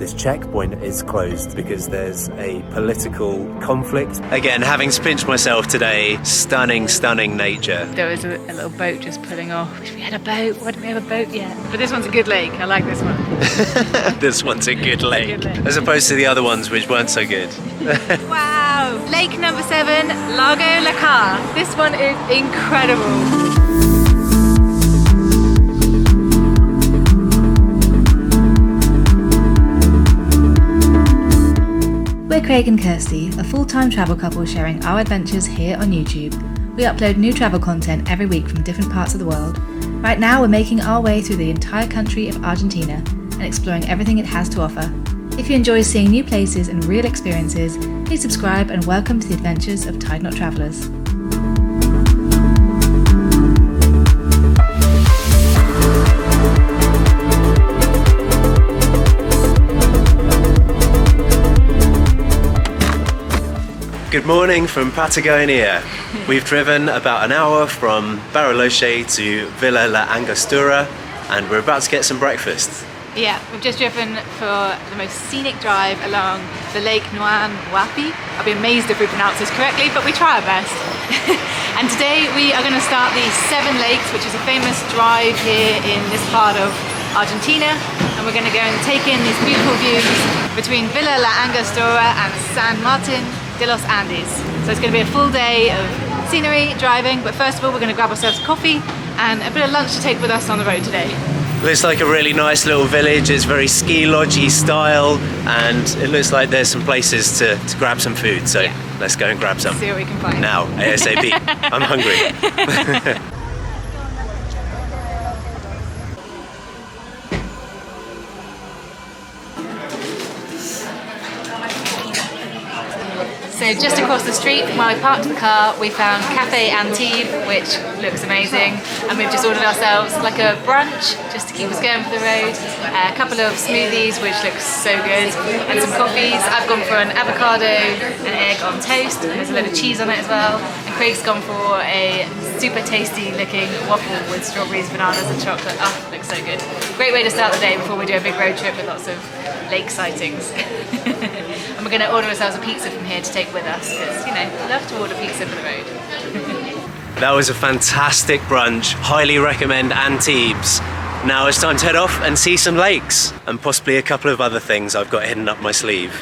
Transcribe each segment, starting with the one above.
this checkpoint is closed because there's a political conflict. Again, having to pinch myself today, stunning nature. There was a little boat just pulling off. Wish we had a boat. Why don't we have a boat yet? But this one's a good lake. I like this one. This one's a good lake. As opposed to the other ones which weren't so good. Wow! Lake number 7, Lago. This one is incredible. We're Craig and Kirsty, a full-time travel couple sharing our adventures here on YouTube. We upload new travel content every week from different parts of the world. Right now we're making our way through the entire country of Argentina and exploring everything it has to offer. If you enjoy seeing new places and real experiences, please subscribe and welcome to the adventures of Tied Knot Travellers. Good morning from Patagonia. We've driven about an hour from Bariloche to Villa La Angostura and we're about to get some breakfast. Yeah, we've just driven for the most scenic drive along the Lake Huapi. I'll be amazed if we pronounce this correctly, but we try our best. And today we are going to start the 7 Lakes, which is a famous drive here in this part of Argentina. And we're going to go and take in these beautiful views between Villa La Angostura and San Martin de los Andes. So it's going to be a full day of scenery, driving, but first of all we're going to grab ourselves coffee and a bit of lunch to take with us on the road today. Looks like a really nice little village. It's very ski lodgy style and it looks like there's some places to grab some food, so yeah. Let's go and grab some. See what we can find. Now, ASAP. I'm hungry. So just across the street from where we parked the car, we found Cafe Antibes, which looks amazing, and we've just ordered ourselves like a brunch just to keep us going for the road, a couple of smoothies which looks so good, and some coffees. I've gone for an avocado and egg on toast, and there's a load of cheese on it as well, and Craig's gone for a super tasty looking waffle with strawberries, bananas and chocolate. Oh, looks so good. Great way to start the day before we do a big road trip with lots of lake sightings. And we're going to order ourselves a pizza from here to take with us because, you know, we love to order pizza for the road. That was a fantastic brunch. Highly recommend Antibes. Now it's time to head off and see some lakes and possibly a couple of other things I've got hidden up my sleeve.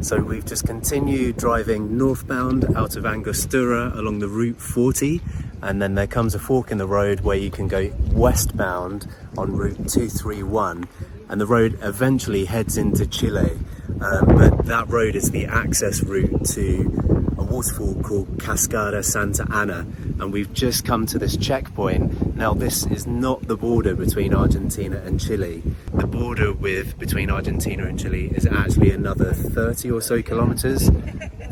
So we've just continued driving northbound out of Angostura along the Route 40, and then there comes a fork in the road where you can go westbound on Route 231, and the road eventually heads into Chile, but that road is the access route to a waterfall called Cascada Santa Ana, and we've just come to this checkpoint. Now this is not the border between Argentina and Chile. The border between Argentina and Chile is actually another 30 or so kilometers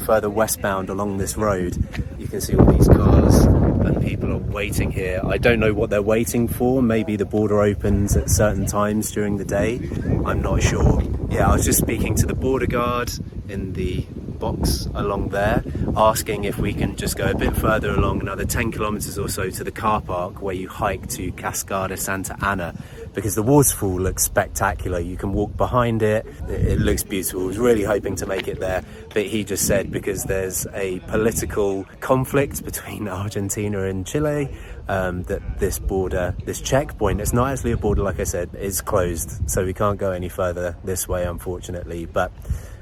further westbound along this road. You can see all these cars and people are waiting here. I don't know what they're waiting for. Maybe the border opens at certain times during the day. I'm not sure. Yeah, I was just speaking to the border guard in the box along there, asking if we can just go a bit further along, another 10 kilometers or so to the car park where you hike to Cascada Santa Ana, because the waterfall looks spectacular. You can walk behind it, it looks beautiful. I was really hoping to make it there, but he just said because there's a political conflict between Argentina and Chile, that this checkpoint, it's not actually a border like I said, is closed, so we can't go any further this way unfortunately, but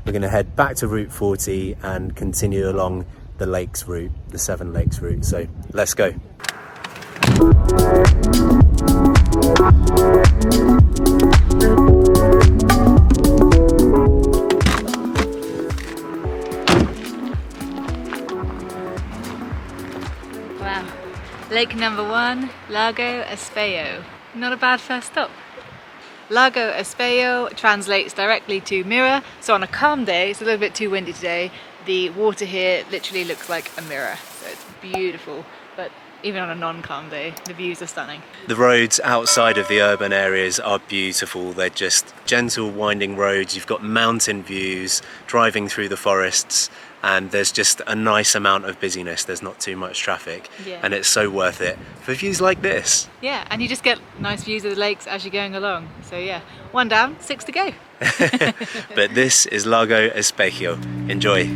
we're going to head back to Route 40 and continue along the lakes route, the 7 Lakes route, so let's go. Wow, lake number 1, Lago Espejo. Not a bad first stop. Lago Espejo translates directly to mirror, so on a calm day, it's a little bit too windy today, the water here literally looks like a mirror, so it's beautiful. But even on a non-calm day. The views are stunning. The roads outside of the urban areas are beautiful. They're just gentle, winding roads. You've got mountain views, driving through the forests, and there's just a nice amount of busyness. There's not too much traffic, and it's so worth it for views like this. Yeah, and you just get nice views of the lakes as you're going along. So yeah, 1 down, 6 to go. But this is Lago Espejo. Enjoy.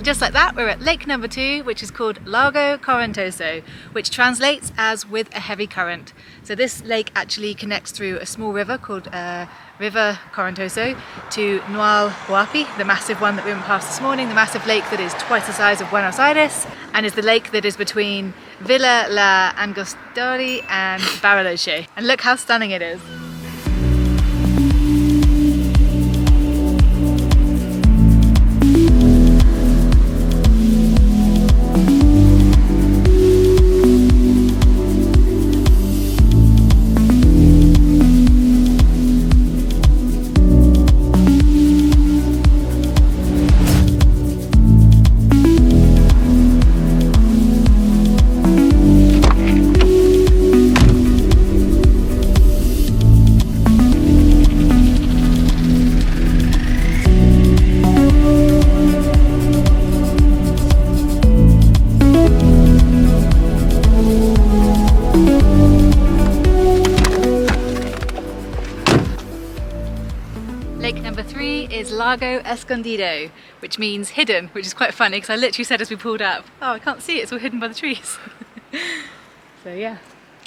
Just like that, we're at lake number 2, which is called Lago Correntoso, which translates as with a heavy current. So this lake actually connects through a small river called River Correntoso to Nahuel, Huapi, the massive one that we went past this morning, the massive lake that is twice the size of Buenos Aires, and is the lake that is between Villa la Angostura and Bariloche. And look how stunning it is. Lake number 3 is Lago Escondido, which means hidden, which is quite funny because I literally said as we pulled up, oh, I can't see it, it's all hidden by the trees. So yeah,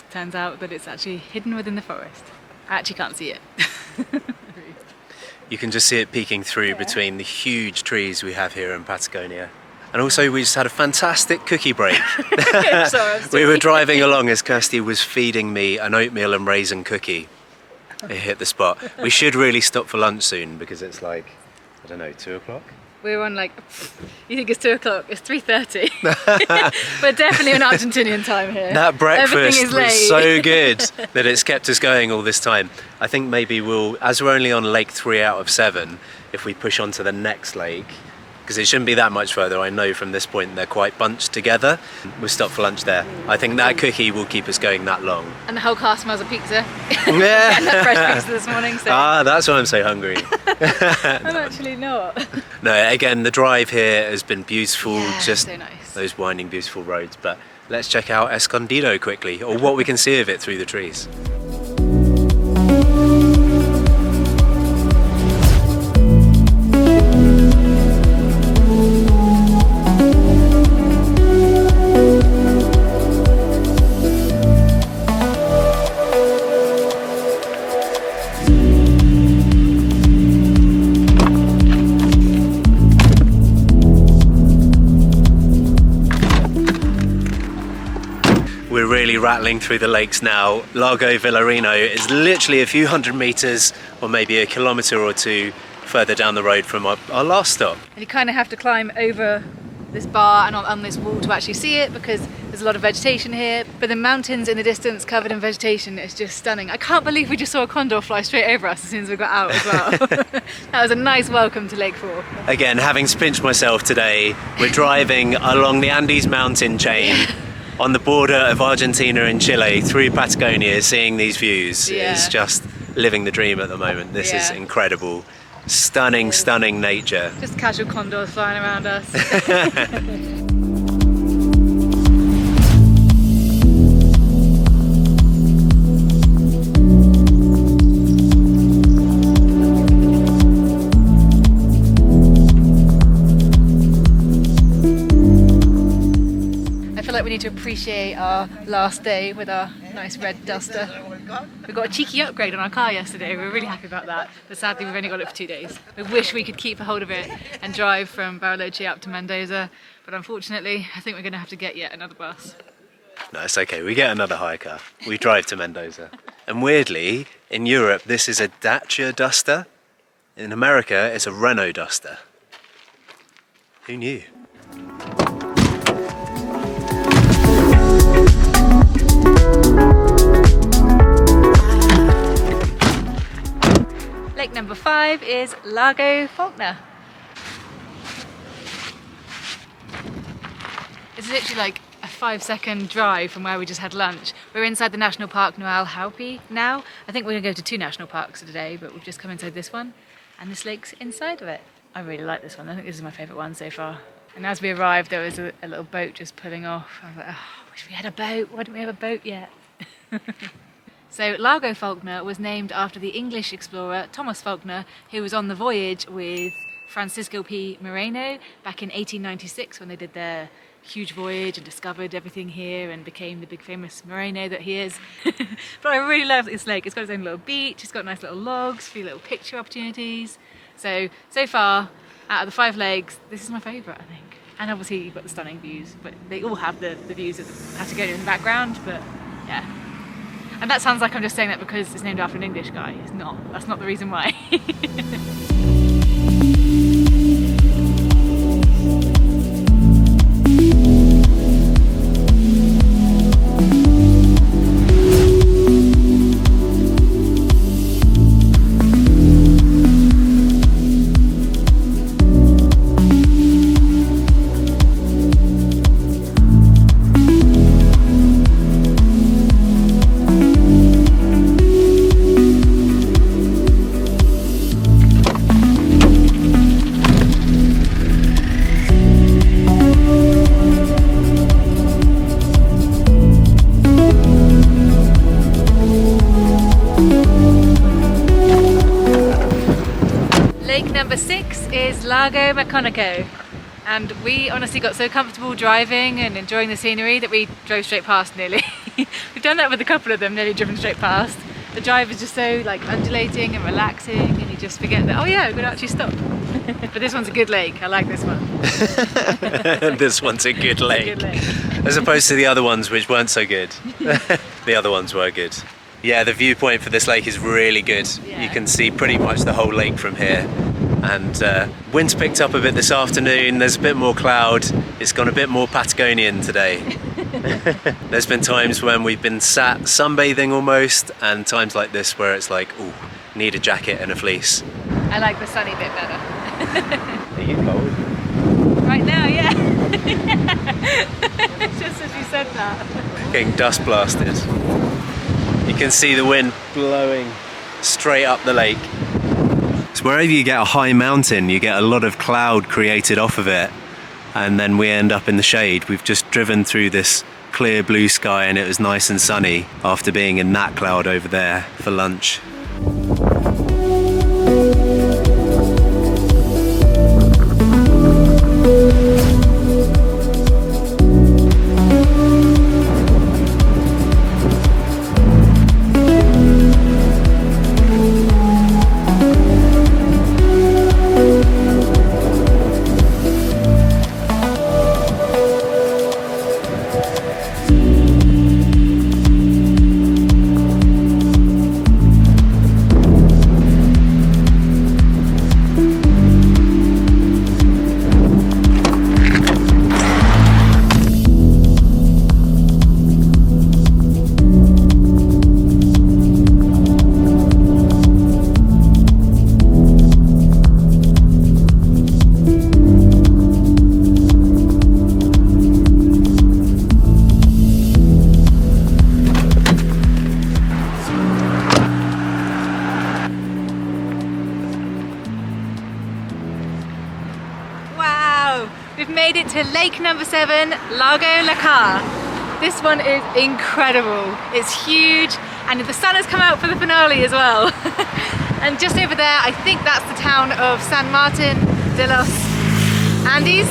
turns out that it's actually hidden within the forest. I actually can't see it. You can just see it peeking through between the huge trees we have here in Patagonia. And also we just had a fantastic cookie break. We were driving along as Kirsty was feeding me an oatmeal and raisin cookie. It hit the spot. We should really stop for lunch soon because it's like, I don't know, 2 o'clock? We're on like, you think it's 2 o'clock, it's 3:30. We're definitely on Argentinian time here. That breakfast was so good that it's kept us going all this time. I think maybe we'll, as we're only on lake 3 out of 7, if we push on to the next lake, because it shouldn't be that much further, I know from this point they're quite bunched together. We'll stop for lunch there. I think that cookie will keep us going that long. And the whole car smells of pizza. Yeah. And that fresh pizza this morning. So. Ah, that's why I'm so hungry. I'm actually not. No, again, the drive here has been beautiful, just so nice. Those winding, beautiful roads. But let's check out Escondido quickly, or what we can see of it through the trees. We're really rattling through the lakes now. Lago Villarino is literally a few hundred meters or maybe a kilometer or 2 further down the road from our last stop. And you kind of have to climb over this bar and on this wall to actually see it because there's a lot of vegetation here, but the mountains in the distance covered in vegetation is just stunning. I can't believe we just saw a condor fly straight over us as soon as we got out as well. That was a nice welcome to Lake 4. Again, having pinched myself today, we're driving along the Andes mountain chain on the border of Argentina and Chile through Patagonia, seeing these views is just living the dream at the moment. This is incredible. Stunning, stunning nature. Just casual condors flying around us. We need to appreciate our last day with our nice red Duster. We got a cheeky upgrade on our car yesterday. We were really happy about that, but sadly we've only got it for 2 days. We wish we could keep a hold of it and drive from Bariloche up to Mendoza, but unfortunately I think we're going to have to get yet another bus. No, it's okay. We get another hiker. We drive to Mendoza. And weirdly, in Europe, this is a Dacia Duster. In America, it's a Renault Duster. Who knew? Lake number 5 is Lago Faulkner. It's literally like a 5-second drive from where we just had lunch. We're inside the National Park Nahuel Huapi now. I think we're going to go to 2 national parks today, but we've just come inside this one, and this lake's inside of it. I really like this one. I think this is my favourite one so far. And as we arrived, there was a little boat just pulling off. I was like, oh, I wish we had a boat. Why don't we have a boat yet? So Lago Faulkner was named after the English explorer Thomas Faulkner, who was on the voyage with Francisco P. Moreno back in 1896 when they did their huge voyage and discovered everything here and became the big famous Moreno that he is. But I really love this lake. It's got its own little beach, it's got nice little logs, a few little picture opportunities. So far, out of the 5 lakes, this is my favourite, I think. And obviously you've got the stunning views, but they all have the views of the Patagonian in the background, but yeah. And that sounds like I'm just saying that because it's named after an English guy. It's not. That's not the reason why. Number 6 is Lago Maconico, and we honestly got so comfortable driving and enjoying the scenery that we drove straight past nearly. We've done that with a couple of them, nearly driven straight past. The drive is just so like undulating and relaxing, and you just forget that, oh yeah, we're going to actually stop. But this one's a good lake. I like this one. This one's a good lake. It's a good lake. As opposed to the other ones which weren't so good. The other ones were good. Yeah, the viewpoint for this lake is really good. Yeah. You can see pretty much the whole lake from here. And wind's picked up a bit this afternoon, there's a bit more cloud, it's gone a bit more Patagonian today. There's been times when we've been sat sunbathing almost, and times like this where it's like, ooh, need a jacket and a fleece. I like the sunny bit better. Are you cold? Right now, yeah. Just as you said that. Getting dust blasted. You can see the wind blowing straight up the lake. So wherever you get a high mountain, you get a lot of cloud created off of it, and then we end up in the shade. We've just driven through this clear blue sky and it was nice and sunny after being in that cloud over there for lunch. We've made it to lake number 7, Lago. This one is incredible. It's huge, and the sun has come out for the finale as well. And just over there, I think that's the town of San Martin de los Andes.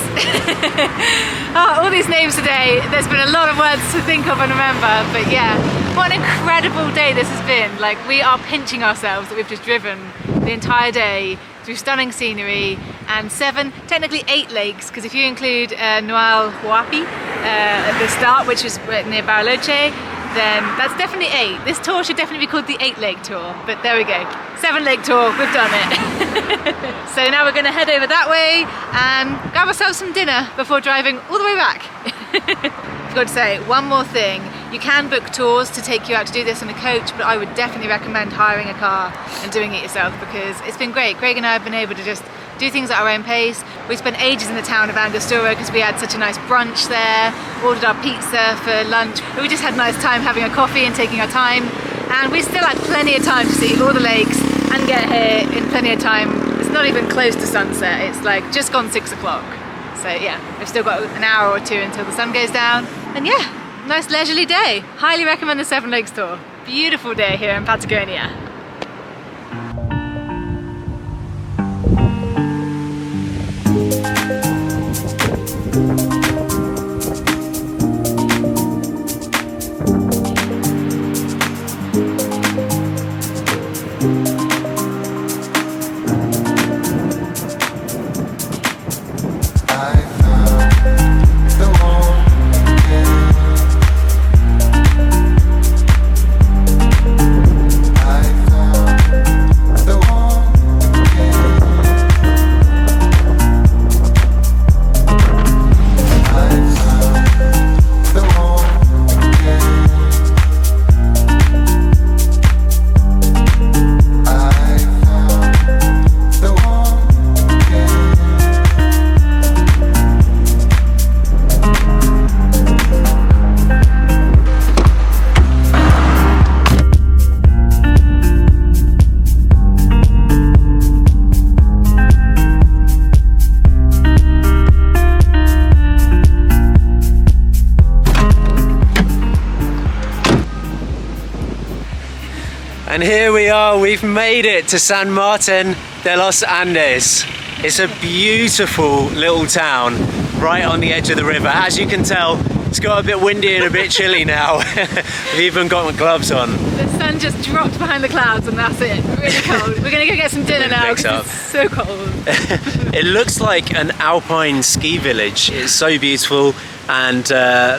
Oh, all these names today, there's been a lot of words to think of and remember, but yeah, what an incredible day this has been. Like, we are pinching ourselves that we've just driven the entire day through stunning scenery and 7, technically 8 lakes, because if you include Nahuel Huapi, at the start, which was near Bariloche, then that's definitely 8. This tour should definitely be called the 8 lake tour, but there we go. 7 lake tour, we've done it. So now we're gonna head over that way and grab ourselves some dinner before driving all the way back. I've got to say, one more thing. You can book tours to take you out to do this in a coach, but I would definitely recommend hiring a car and doing it yourself, because it's been great. Greg and I have been able to just do things at our own pace. We spent ages in the town of Angostura because we had such a nice brunch there, ordered our pizza for lunch. We just had a nice time having a coffee and taking our time. And we still had plenty of time to see all the lakes and get here in plenty of time. It's not even close to sunset. It's like just gone 6 o'clock. So yeah, we've still got an hour or 2 until the sun goes down. And yeah, nice leisurely day. Highly recommend the 7 Lakes tour. Beautiful day here in Patagonia. And here we are, we've made it to San Martin de los Andes. It's a beautiful little town right on the edge of the river. As you can tell, it's got a bit windy and a bit chilly now. We've even got my gloves on. The sun just dropped behind the clouds and that's it. Really cold. We're gonna go get some dinner now because it's so cold. It looks like an alpine ski village. It's so beautiful, and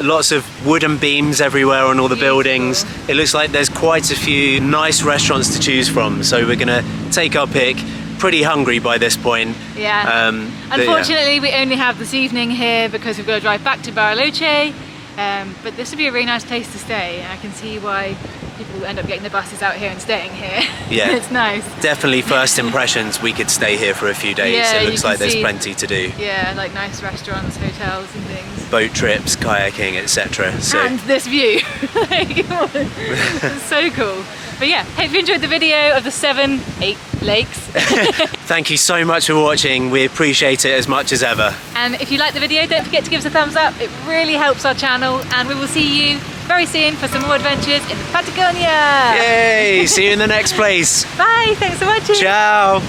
lots of wooden beams everywhere on all the buildings. It looks like there's quite a few nice restaurants to choose from, so we're gonna take our pick. Pretty hungry by this point. Yeah. Unfortunately, we only have this evening here because we've got to drive back to Bariloche. But this would be a really nice place to stay. I can see why people end up getting the buses out here and staying here. Yeah. It's nice. Definitely first impressions, we could stay here for a few days. Yeah, it looks like there's plenty to do. Yeah, like nice restaurants, hotels and things. Boat trips, kayaking, etc. So. And this view. It's so cool. But yeah, hope you enjoyed the video of the 8 lakes. Thank you so much for watching. We appreciate it as much as ever. And if you like the video, don't forget to give us a thumbs up. It really helps our channel, and we will see you very soon for some more adventures in Patagonia. Yay! See you in the next place. Bye, thanks for watching. Ciao.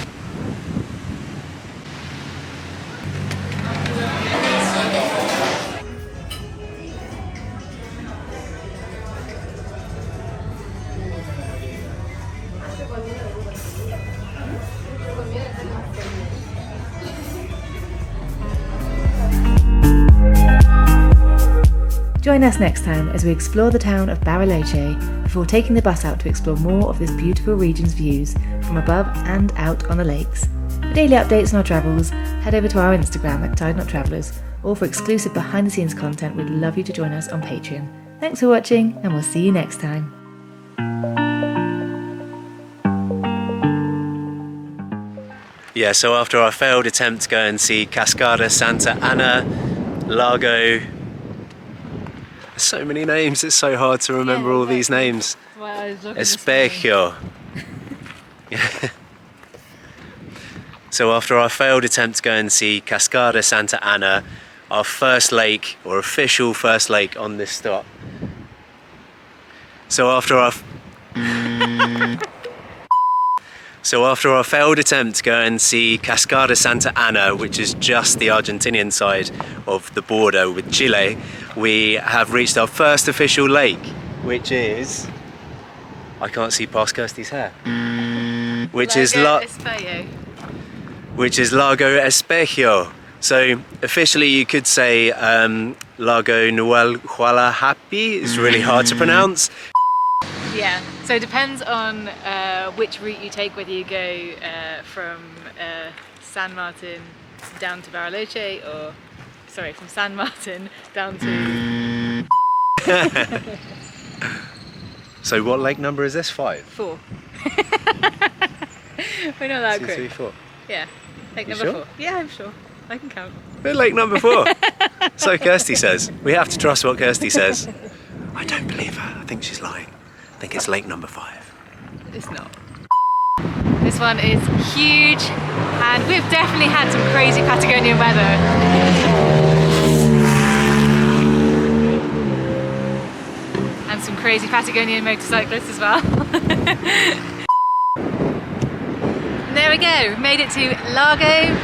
Join us next time as we explore the town of Bariloche before taking the bus out to explore more of this beautiful region's views from above and out on the lakes. For daily updates on our travels, head over to our Instagram at Tied Knot Travellers, or for exclusive behind the scenes content, we'd love you to join us on Patreon. Thanks for watching, and we'll see you next time. Yeah, so after our failed attempt to go and see Cascada Santa Ana, Lago, so many names, it's so hard to remember all these names. Espejo. So after our failed attempt to go and see Cascada Santa Ana, our first lake, or official first lake on this stop. So after our failed attempt to go and see Cascada Santa Ana, which is just the Argentinian side of the border with Chile, we have reached our first official lake, which is, I can't see past Kirsty's hair, which is Lago Espejo. So officially you could say Lago Nahuel Huapi. It's really hard to pronounce. Yeah, so it depends on which route you take, whether you go from San Martin down to Bariloche, or sorry, from San Martin down to... So what lake number is this? 5? 4. We're not that 2, quick. 3, 4. Yeah, lake You number sure? 4. Yeah, I'm sure. I can count. We're lake number 4. So Kirsty says. We have to trust what Kirsty says. I don't believe her. I think she's lying. I think it's lake number 5. It's not. This one is huge, and we've definitely had some crazy Patagonian weather. And some crazy Patagonian motorcyclists as well. And there we go, we've made it to Lago.